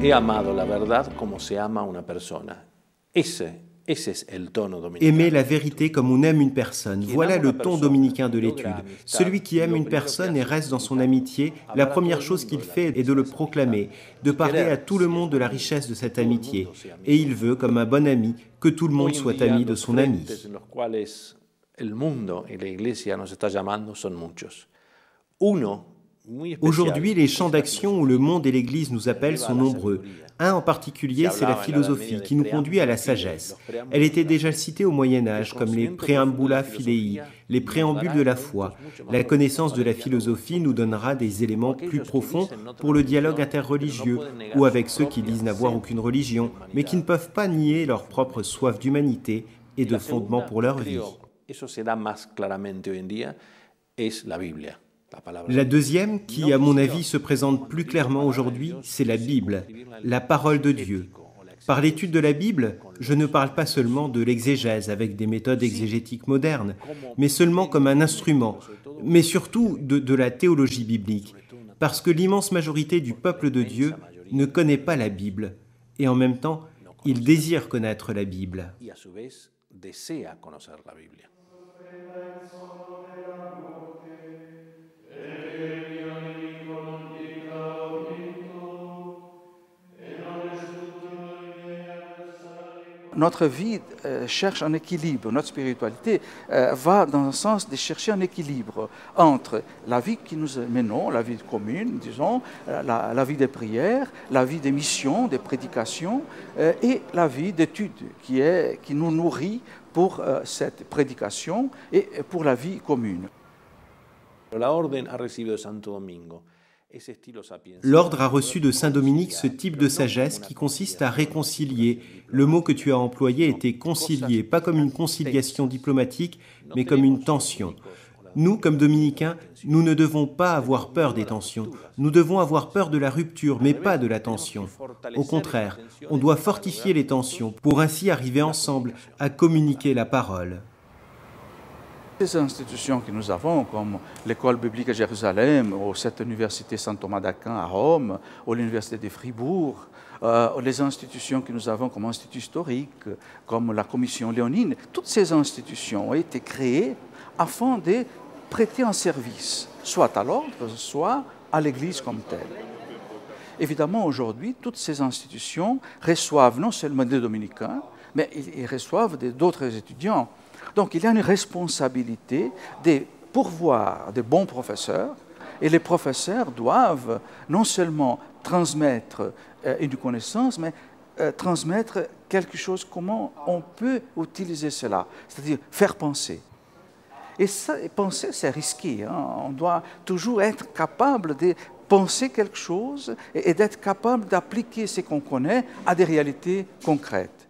He amado la verdad como se ama a una persona. Ese es el tono dominicain. Aimer la vérité comme on aime une personne, voilà le ton dominicain de l'étude. Celui qui aime une personne et reste dans son amitié, la première chose qu'il fait est de le proclamer, de parler à tout le monde de la richesse de cette amitié. Et il veut, comme un bon ami, que tout le monde soit ami de son ami. El mundo y la iglesia nos está llamando son muchos. Aujourd'hui, les champs d'action où le monde et l'Église nous appellent sont nombreux. Un en particulier, c'est la philosophie, qui nous conduit à la sagesse. Elle était déjà citée au Moyen-Âge, comme les Preambula Filii, les préambules de la foi. La connaissance de la philosophie nous donnera des éléments plus profonds pour le dialogue interreligieux, ou avec ceux qui disent n'avoir aucune religion, mais qui ne peuvent pas nier leur propre soif d'humanité et de fondement pour leur vie. Eso se da más claramente hoy en día, es la Biblia. La deuxième, qui à mon avis se présente plus clairement aujourd'hui, c'est la Bible, la parole de Dieu. Par l'étude de la Bible, je ne parle pas seulement de l'exégèse avec des méthodes exégétiques modernes, mais seulement comme un instrument, mais surtout de la théologie biblique, parce que l'immense majorité du peuple de Dieu ne connaît pas la Bible, et en même temps, il désire connaître la Bible. Notre vie cherche un équilibre, notre spiritualité va dans le sens de chercher un équilibre entre la vie que nous menons, la vie commune, disons, la vie de prière, la vie de mission, de prédication et la vie d'étude qui nous nourrit pour cette prédication et pour la vie commune. L'ordre a reçu de saint Dominique ce type de sagesse qui consiste à réconcilier. Le mot que tu as employé était concilier, pas comme une conciliation diplomatique, mais comme une tension. Nous, comme dominicains, nous ne devons pas avoir peur des tensions. Nous devons avoir peur de la rupture, mais pas de la tension. Au contraire, on doit fortifier les tensions pour ainsi arriver ensemble à communiquer la parole. Les institutions que nous avons, comme l'école biblique à Jérusalem, ou cette université Saint Thomas d'Aquin à Rome, ou l'université de Fribourg, les institutions que nous avons comme institut historique, comme la commission léonine, toutes ces institutions ont été créées afin de prêter un service, soit à l'ordre, soit à l'Église comme telle. Évidemment, aujourd'hui, toutes ces institutions reçoivent non seulement des dominicains, mais ils reçoivent d'autres étudiants. Donc, il y a une responsabilité de pourvoir de bons professeurs, et les professeurs doivent non seulement transmettre une connaissance, mais transmettre quelque chose, comment on peut utiliser cela, c'est-à-dire faire penser. Et ça, penser, c'est risqué. Hein? On doit toujours être capable de penser quelque chose et d'être capable d'appliquer ce qu'on connaît à des réalités concrètes.